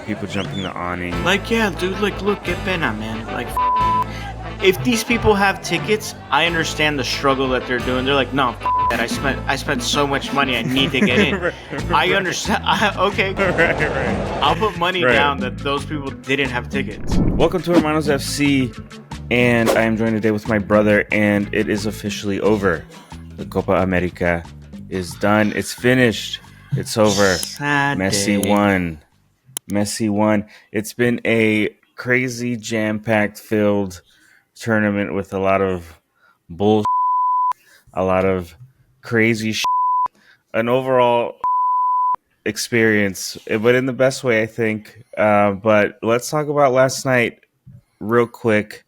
people jumping the awning. Like, yeah, dude, like, look, get pena, man. Like, if these people have tickets, I understand the struggle that they're doing. They're like, no, that I spent so much money, I need to get in. Right. I understand. Okay, Right. I'll put money Right. down that those people didn't have tickets. Welcome to Hermanos FC, and I am joined today with my brother, and it is officially over. The Copa America is done. It's finished. It's over. Sad Messi day. won. Messi won. It's been a crazy, jam-packed, filled tournament with a lot of bullshit, a lot of crazy shit, an overall experience, but in the best way, I think. But let's talk about last night real quick.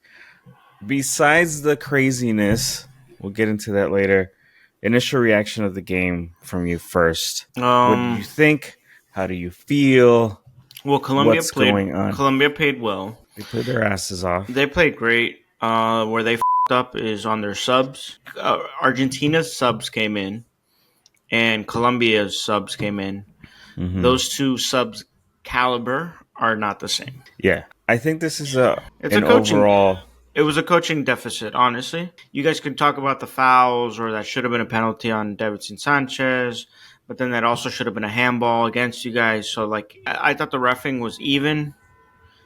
Besides the craziness, we'll get into that later. Initial reaction of the game from you first. What do you think? How do you feel? Well, Colombia What's going on? Colombia played well. They played their asses off. They played great. Where they f***ed up is on their subs. Argentina's subs came in, and Colombia's subs came in. Mm-hmm. Those two subs caliber are not the same. Yeah, I think this is It's an a coaching. overall. It was a coaching deficit, honestly. You guys can talk about the fouls, or that should have been a penalty on Davidson Sanchez, but then that also should have been a handball against you guys. So, like, I thought the reffing was even.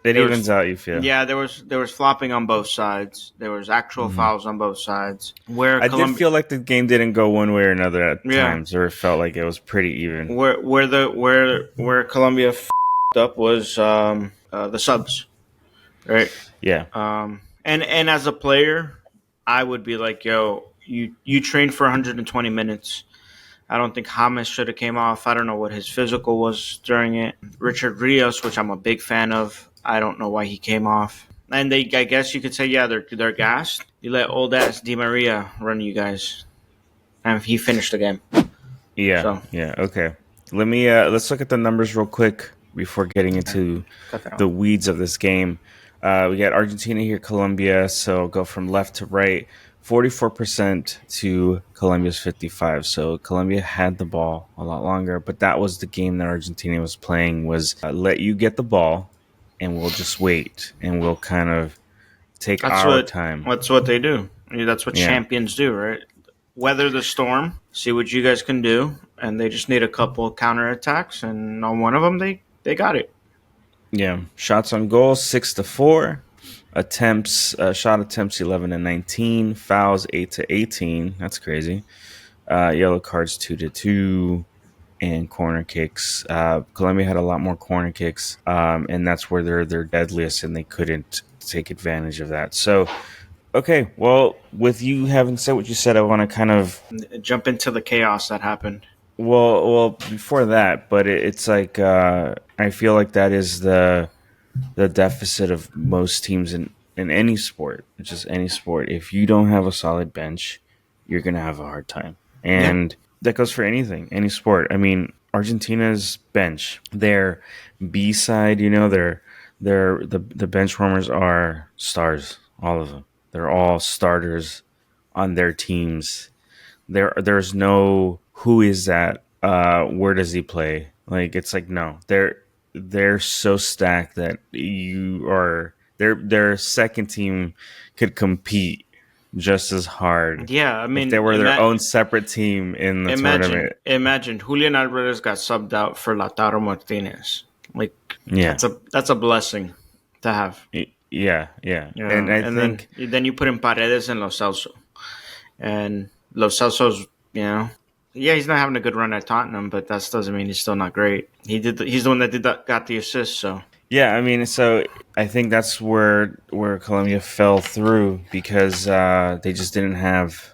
It There evens was- out, you feel? Yeah, there was flopping on both sides. There was actual fouls on both sides. Where I did feel like the game didn't go one way or another at times, or it felt like it was pretty even. where Colombia f***ed up was the subs, right? Yeah. And as a player, I would be like, yo, you trained for 120 minutes. I don't think James should have came off. I don't know what his physical was during it. Richard Rios, which I'm a big fan of, I don't know why he came off. And I guess you could say, yeah, they're gassed. You let old ass Di Maria run you guys, and he finished the game. Yeah. So. Yeah. Okay. Let's look at the numbers real quick before getting into the weeds of this game. We got Argentina here, Colombia. So go from left to right. 44% to Colombia's 55%. So Colombia had the ball a lot longer, but that was the game that Argentina was playing, was let you get the ball and we'll just wait and we'll kind of take our time. That's what they do. I mean, that's what champions do, right? Weather the storm, see what you guys can do, and they just need a couple of counterattacks, and on one of them, they got it. Yeah. Shots on goal, 6-4. Shot attempts 11-19, fouls 8-18. That's crazy. Yellow cards 2-2, and corner kicks. Colombia had a lot more corner kicks, and that's where they're deadliest, and they couldn't take advantage of that. So, okay, well, with you having said what you said, I want to kind of jump into the chaos that happened. Well, before that, but it's like I feel like that is the deficit of most teams in any sport, just any sport. If you don't have a solid bench, you're going to have a hard time. And that goes for anything, any sport. I mean, Argentina's bench, their B side, the bench warmers are stars, all of them. They're all starters on their teams. There's no who is that? Where does he play? Like, it's like, no, they're so stacked that their second team could compete just as hard. Yeah, I mean, if they were their own separate team in the tournament. Imagine Julian Alvarez got subbed out for Lautaro Martinez. Like, yeah, that's a blessing to have. Yeah. And I think then you put in Paredes and Lo Celso, and Lo Celso's, he's not having a good run at Tottenham, but that doesn't mean he's still not great. He's the one that got the assist. So yeah, I mean, so I think that's where Colombia fell through, because they just didn't have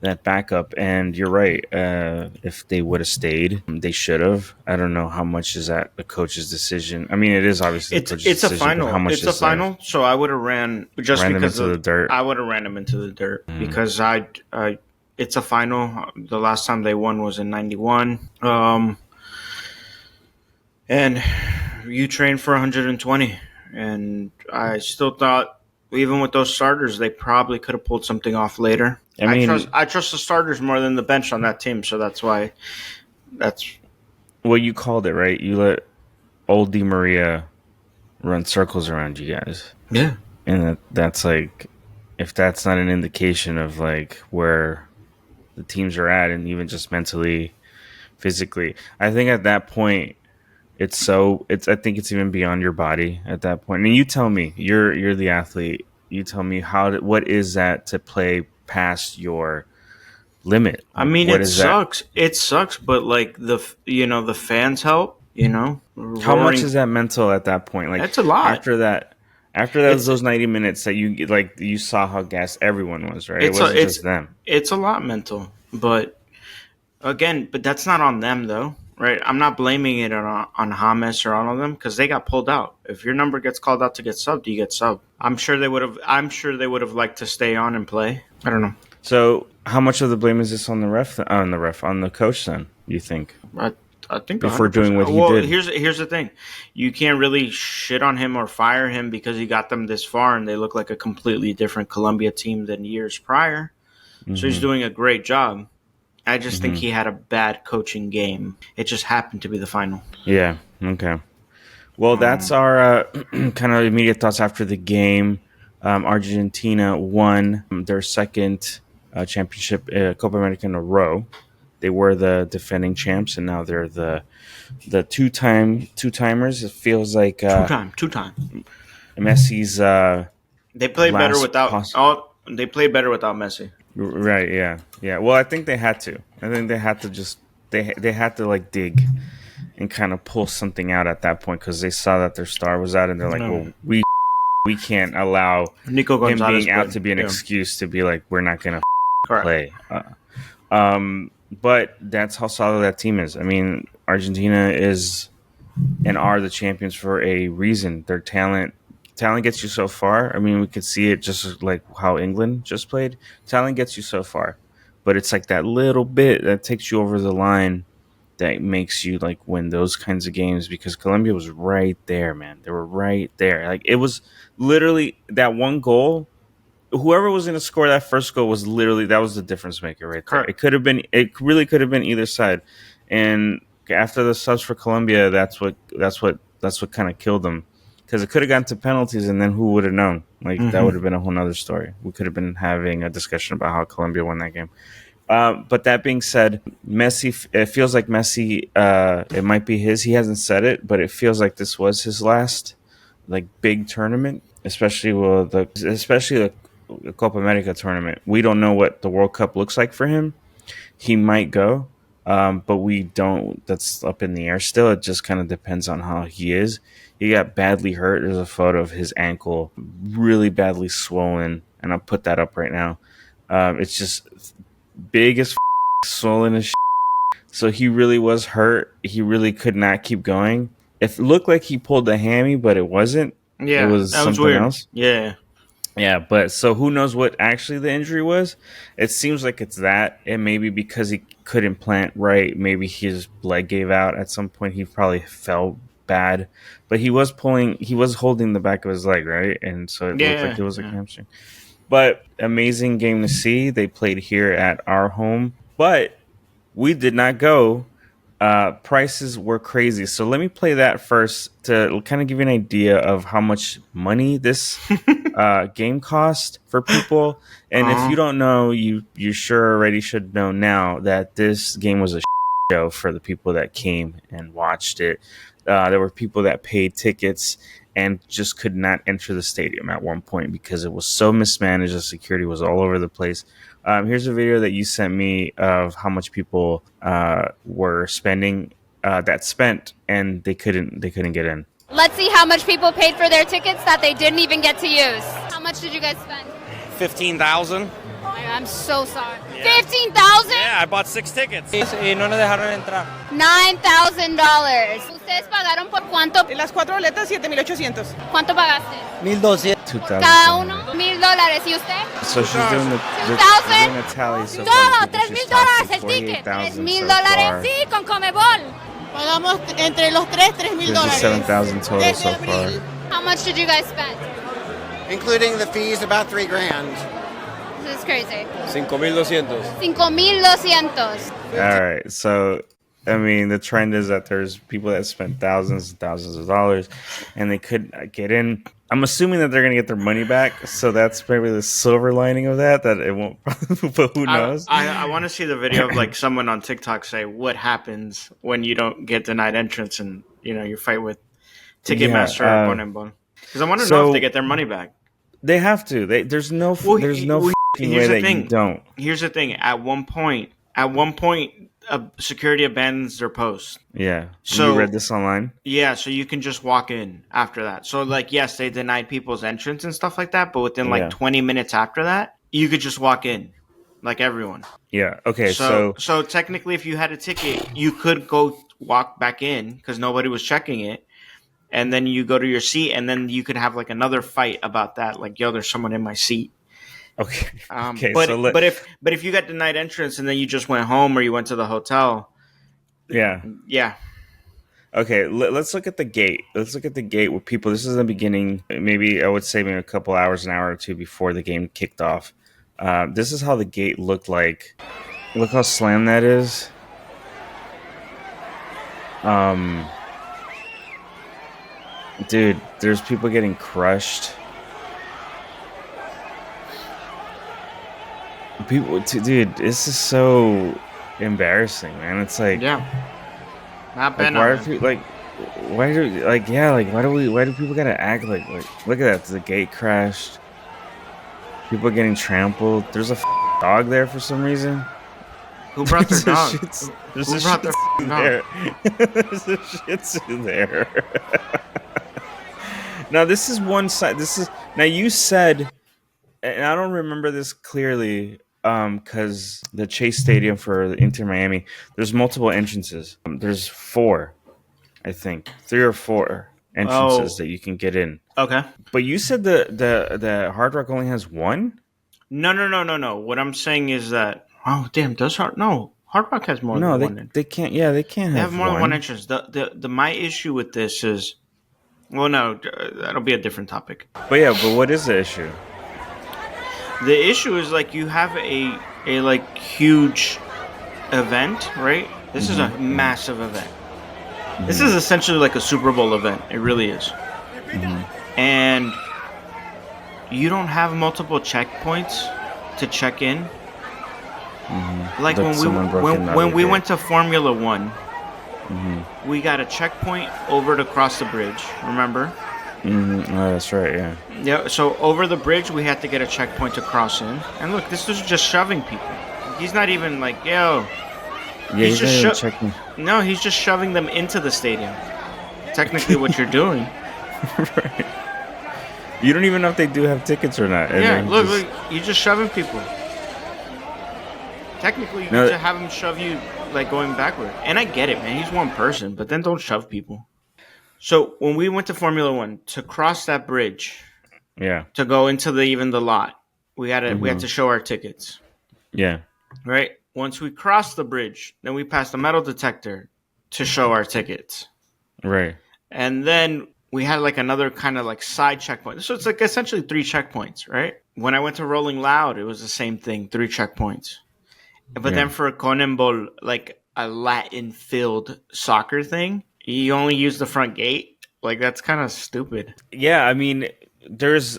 that backup. And you're right. If they would have stayed, they should have. I don't know how much is that the coach's decision. I mean, it is obviously the coach's decision. A final. How much it's a final. So I would have ran because them into the dirt. I would have ran them into the dirt because it's a final. The last time they won was in 91. And you trained for 120. And I still thought, even with those starters, they probably could have pulled something off later. I trust the starters more than the bench on that team. So that's why. Well, you called it, right? You let old Di Maria run circles around you guys. Yeah. And that's like, if that's not an indication of like where the teams are at, and even just mentally, physically, I think at that point, I think it's even beyond your body at that point. And you tell me, you're the athlete. You tell me what is that to play past your limit? I mean, What it is that? sucks. It sucks, but like the fans help. How much Roaring. is that mental at that point? Like That's a lot. after that, It's those 90 minutes that you saw how gassed everyone was, right? It it's a, wasn't it's just them. it's a lot mental, but again, that's not on them though, right? I'm not blaming it on James or on all of them because they got pulled out. If your number gets called out to get subbed, you get subbed. I'm sure they would have. I'm sure they would have liked to stay on and play. I don't know. So how much of the blame is this on the ref? On the coach? Then you think I think if we're 100%. doing what he Well, did? here's the thing. You can't really shit on him or fire him because he got them this far and they look like a completely different Colombia team than years prior. So he's doing a great job. I just think he had a bad coaching game. It just happened to be the final. Yeah. Okay. Well, that's our kind of immediate thoughts after the game. Argentina won their second championship Copa America in a row. They were the defending champs, and now they're the two timers. It feels like Two time. Messi's They play better last without. They play better without Messi. right. Yeah. Well, I think they had to. I think they had to just they had to like dig and kind of pull something out at that point because they saw that their star was out, and they're like, well, we can't allow Nico him Gonzalez being out played. to be an excuse to be like, we're not gonna Correct. play. But that's how solid that team is. I mean, Argentina is and are the champions for a reason. Their talent gets you so far. I mean, we could see it just like how England just played. Talent gets you so far, but it's like that little bit that takes you over the line that makes you like win those kinds of games, because Colombia was right there, man. They were right there. Like it was literally that one goal. Whoever was going to score that first goal was literally that was the difference maker right there. Correct. It could have been. It really could have been either side. And after the subs for Colombia, that's what kind of killed them, because it could have gone to penalties, and then who would have known? Like that would have been a whole nother story. We could have been having a discussion about how Colombia won that game. But that being said, Messi, it feels like Messi, it might be his. He hasn't said it, but it feels like this was his last like big tournament, especially the Copa America tournament. We don't know what the World Cup looks like for him. He might go, but we don't. That's up in the air still. It just kind of depends on how he is. He got badly hurt. There's a photo of his ankle really badly swollen, and I'll put that up right now. It's just big as swollen as so he really was hurt. He really could not keep going. It looked like he pulled a hammy, but it wasn't. Yeah, it was that was something weird. else. Yeah, But so who knows what actually the injury was? It seems like it's that, and maybe because he couldn't plant right, maybe his leg gave out at some point. He probably felt bad, but he was holding the back of his leg, right? And so it looked like it was a hamstring. But amazing game to see. They played here at our home, but we did not go. Prices were crazy. So let me play that first to kind of give you an idea of how much money this game cost for people. And if you don't know, you sure already should know now that this game was a show for the people that came and watched it. There were people that paid tickets and just could not enter the stadium at one point because it was so mismanaged. The security was all over the place. Here's a video that you sent me of how much people were spending and they couldn't get in. Let's see how much people paid for their tickets that they didn't even get to use. How much did you guys spend? 15,000. I'm so sorry. Yeah. 15,000? Yeah, I bought 6 tickets. Y no nos dejaron entrar. $9,000. ¿Ustedes pagaron por cuánto? Las 4 boletas, 7,800. ¿Cuánto pagaste? 1,200. 2,000. Cada uno $1,000. ¿Y usted? So she's doing the 2,000. tally. So Todo, $3,000 el ticket. $3,000. Sí, con Comebol. Pagamos entre los tres $3,000. 7,000 total so far. How much did you guys spend? Including the fees, about $3,000. This is crazy. 5,200. 5,200. All right, so I mean, the trend is that there's people that spent thousands and thousands of dollars, and they could get in. I'm assuming that they're going to get their money back, so that's maybe the silver lining of that. That it won't, but who knows? I want to see the video of like someone on TikTok say what happens when you don't get denied entrance and you fight with Ticketmaster or Bonenbon. Because I want to know if they get their money back. They have to. There's no fucking way that you don't. Here's the thing. At one point, security abandons their post. Yeah. So you read this online? Yeah, so you can just walk in after that. So like, yes, they denied people's entrance and stuff like that, but within like 20 minutes after that, you could just walk in, like everyone. Yeah. Okay. So technically, if you had a ticket, you could go walk back in because nobody was checking it. And then you go to your seat, and then you could have like another fight about that. Like, yo, there's someone in my seat. Okay. But if you got denied entrance and then you just went home or you went to the hotel, yeah. Okay, let's look at the gate. Let's look at the gate with people. This is the beginning. Maybe I would say maybe a couple hours, an hour or two before the game kicked off. This is how the gate looked like. Look how slammed that is. Dude, there's people getting crushed. Dude, this is so embarrassing, man. It's like, not bad. Why do people gotta act like look at that? The gate crashed. People getting trampled. There's a dog there for some reason. Who brought their dog? Who brought their dog? There. There's a Shih Tzu there. Now this is one side. Now you said, and I don't remember this clearly, because the Chase Stadium for Inter Miami, there's multiple entrances. There's 4, I think, 3 or 4 entrances that you can get in. Okay, but you said the Hard Rock only has 1. No. What I'm saying is that Hard Rock has more than one. No, they can't. Yeah, they can't have more than one entrance. My issue with this is. Well, no, that'll be a different topic. But what is the issue? The issue is like you have a like huge event, right? This is a massive event. This is essentially like a Super Bowl event. It really is. And you don't have multiple checkpoints to check in. Like when we went to Formula 1. We got a checkpoint over to cross the bridge, remember? Oh, that's right, yeah. Yeah, so over the bridge, we had to get a checkpoint to cross in. And look, this was just shoving people. He's not even like, yo. Yeah, he's just checking. No, he's just shoving them into the stadium. Technically what you're doing. Right. You don't even know if they do have tickets or not. Yeah, look, you're just shoving people. Technically, you need to have him shove you, like, going backward. And I get it, man. He's one person, but then don't shove people. So, when we went to Formula 1, to cross that bridge, to go into the lot, we had to show our tickets. Yeah. Right? Once we crossed the bridge, then we passed the metal detector to show our tickets. Right. And then we had, like, another kind of, like, side checkpoint. So, it's, like, essentially 3 checkpoints, right? When I went to Rolling Loud, it was the same thing, 3 checkpoints. But then for CONMEBOL, like a Latin-filled soccer thing, you only use the front gate. Like, that's kind of stupid. Yeah, I mean, there's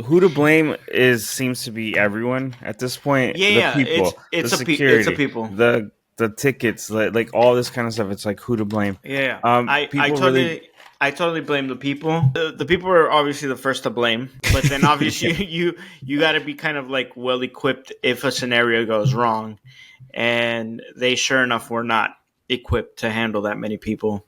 who to blame seems to be everyone at this point. Yeah, the people, it's the security, it's a people. The tickets, like all this kind of stuff. It's like who to blame. Yeah, I totally blame the people. The people are obviously the first to blame, but then obviously you got to be kind of like well equipped if a scenario goes wrong, and they sure enough were not equipped to handle that many people.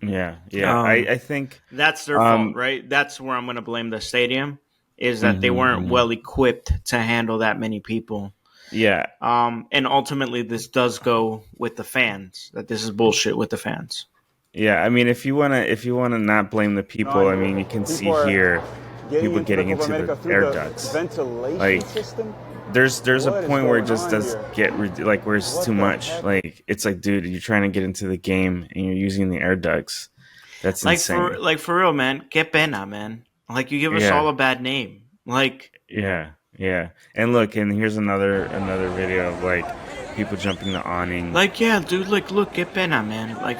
Yeah. I think that's their fault, right? That's where I'm going to blame the stadium, is that they weren't well equipped to handle that many people. Yeah. And ultimately, this does go with the fans. That this is bullshit with the fans. Yeah, I mean, if you wanna not blame the people, I mean, you can see here people getting into the air ducts. Like, there's a point where it just does get like where it's too much. Like, it's like, dude, you're trying to get into the game and you're using the air ducts. That's insane. For real, man. Que pena, man. Like, you give us all a bad name. Like, yeah. And look, and here's another video of like people jumping the awning. Like, yeah, dude, like, look, get pena, man. Like,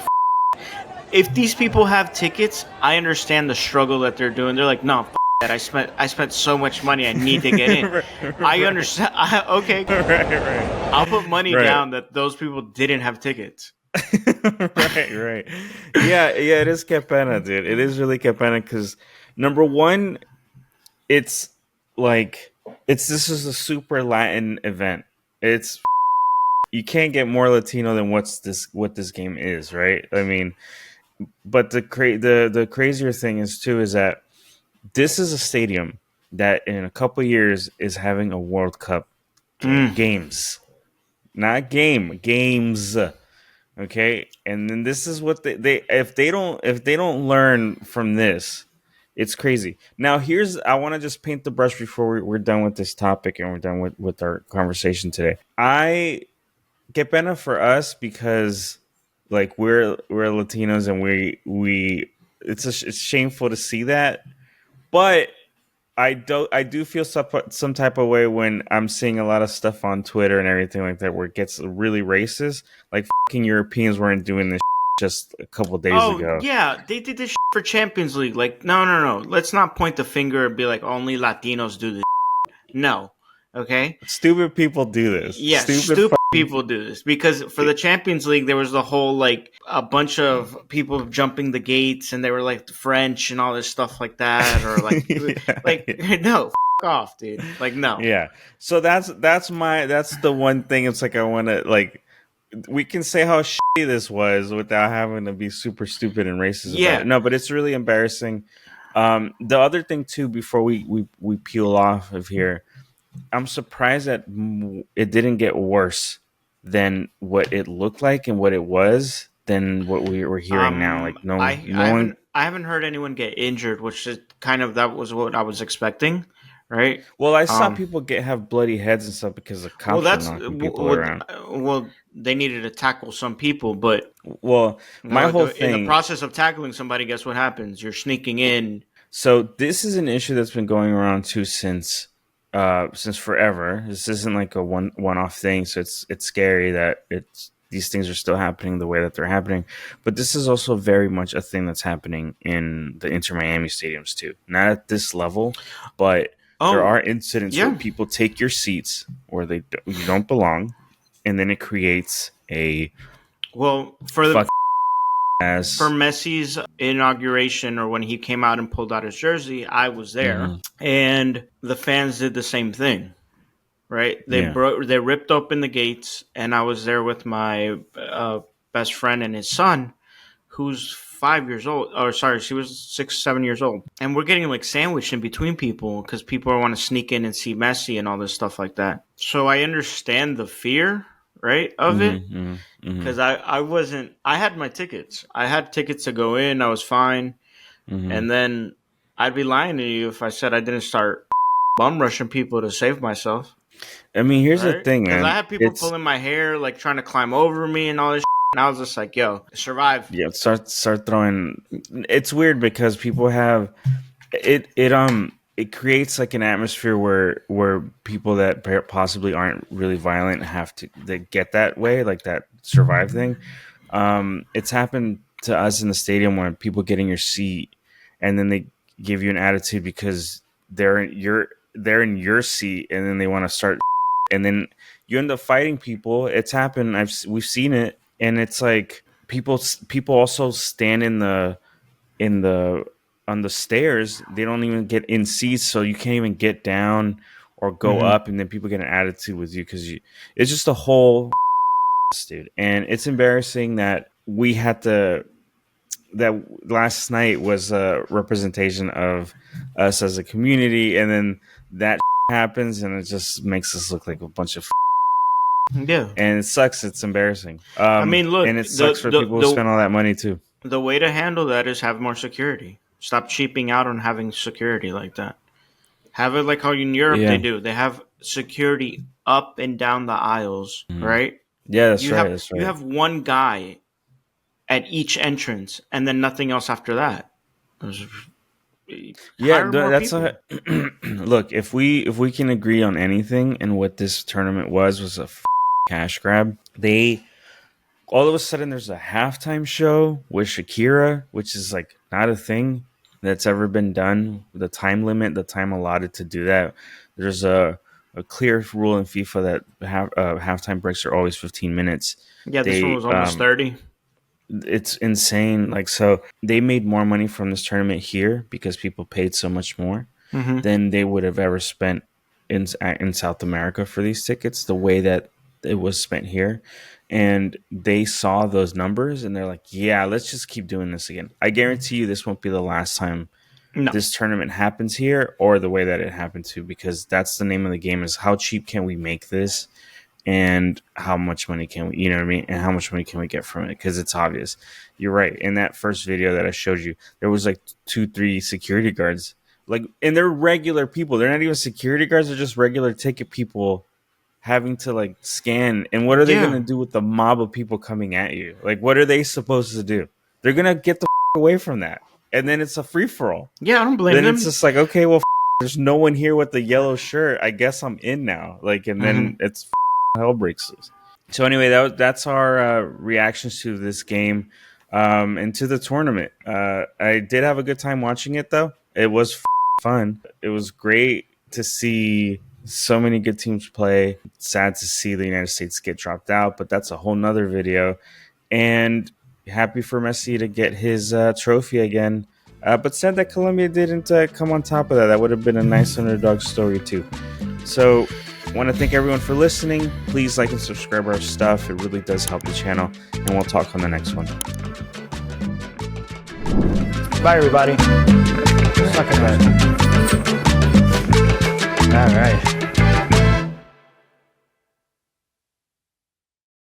if these people have tickets, I understand the struggle that they're doing. They're like, no, that I spent so much money, I need to get in. I understand. Okay, Right. I'll put money Right. down that those people didn't have tickets. Right. Yeah, it is que pena, dude. It is really que pena because number one, it's like this is a super Latin event. It's you can't get more Latino than what this game is, right? I mean, but the crazier thing is that this is a stadium that in a couple years is having a World Cup games, not games. Okay, and then this is what they if they don't learn from this, it's crazy. Now I want to just paint the brush before we're done with this topic and we're done with our conversation today. I get pena for us because like we're Latinos and we it's shameful to see that, but I do feel some type of way when I'm seeing a lot of stuff on Twitter and everything like that where it gets really racist. Like fucking Europeans weren't doing this just a couple days ago. Oh, yeah, they did this for Champions League. Like, no. Let's not point the finger and be like, only Latinos do this. No, okay? Stupid people do this. Yeah, stupid people do this. Because for the Champions League, there was the whole, like, a bunch of people jumping the gates, and they were, like, French and all this stuff like that. Or, like, no, off, dude. Like, no. Yeah. So that's the one thing. It's like I want to, like, we can say how shitty this was without having to be super stupid and racist about it. No, but it's really embarrassing. The other thing, too, before we peel off of here, I'm surprised that it didn't get worse than what it looked like and what it was than what we were hearing now. Like I haven't heard anyone get injured, which is that was what I was expecting, right? Well, I saw people have bloody heads and stuff because the cops were knocking people around. Well, they needed to tackle some people, but my whole thing in the process of tackling somebody, guess what happens? You're sneaking in. So this is an issue that's been going around too since forever. This isn't like a one-off thing, so it's scary that these things are still happening the way that they're happening. But this is also very much a thing that's happening in the Inter Miami stadiums too. Not at this level, but there are incidents where people take your seats where you don't belong, and then it creates a for Messi's inauguration, or when he came out and pulled out his jersey, I was there, and the fans did the same thing, right? They ripped open the gates, and I was there with my best friend and his son, who's 5 years old. Or sorry, she was 6-7 years old, and we're getting like sandwiched in between people because people want to sneak in and see Messi and all this stuff like that. So I understand the fear, right, of it. Because I had my tickets. I had tickets to go in. I was fine. And then I'd be lying to you if I said I didn't start bum rushing people to save myself. I mean, here's the thing, man. Because I had people pulling my hair, like trying to climb over me and all this. And I was just like, yo, survive. Yeah, start throwing. It's weird because people have it creates like an atmosphere where people that possibly aren't really violent have to get that way, like that survive thing. It's happened to us in the stadium where people get in your seat and then they give you an attitude because they're in your seat, and then they want to start, and then you end up fighting people. It's happened. We've seen it, and it's like people also stand on the stairs. They don't even get in seats, so you can't even get down or go up, and then people get an attitude with you because it's just a whole dude. And it's embarrassing that we had that last night was a representation of us as a community, and then that happens, and it just makes us look like a bunch of yeah. And it sucks. It's embarrassing. I mean, look, and it sucks for people who spend all that money too. The way to handle that is have more security. Stop cheaping out on having security like that. Have it like how in Europe they do. They have security up and down the aisles, right? Yeah, that's right. You have one guy at each entrance, and then nothing else after that. That's look. If we can agree on anything, and what this tournament was a cash grab. They all of a sudden there's a halftime show with Shakira, which is like not a thing that's ever been done. The time limit, the time allotted to do that. There's a clear rule in FIFA that halftime breaks are always 15 minutes. Yeah, this one was almost 30. It's insane. Like, so they made more money from this tournament here because people paid so much more than they would have ever spent in South America for these tickets, the way that it was spent here. And they saw those numbers and they're like, yeah, let's just keep doing this again. I guarantee you this won't be the last time this tournament happens here or the way that it happened to, because that's the name of the game, is how cheap can we make this and how much money can we, you know what I mean? And how much money can we get from it? Because it's obvious. You're right. In that first video that I showed you, there was like 2-3 security guards. Like, and they're regular people. They're not even security guards. They're just regular ticket people having to like scan. And what are they going to do with the mob of people coming at you? Like, what are they supposed to do? They're going to get the away from that. And then it's a free for all. Yeah, I don't blame them. Then it's just like, okay, well, there's no one here with the yellow shirt. I guess I'm in now. Like, and then it's hell breaks loose. So anyway, that's our reactions to this game and to the tournament. I did have a good time watching it, though. It was fun. It was great to see so many good teams play. Sad to see the United States get dropped out, but that's a whole nother video. And happy for Messi to get his trophy again. But sad that Colombia didn't come on top of that. That would have been a nice underdog story too. So I want to thank everyone for listening. Please like and subscribe our stuff. It really does help the channel. And we'll talk on the next one. Bye, everybody. Suck it, man. All right.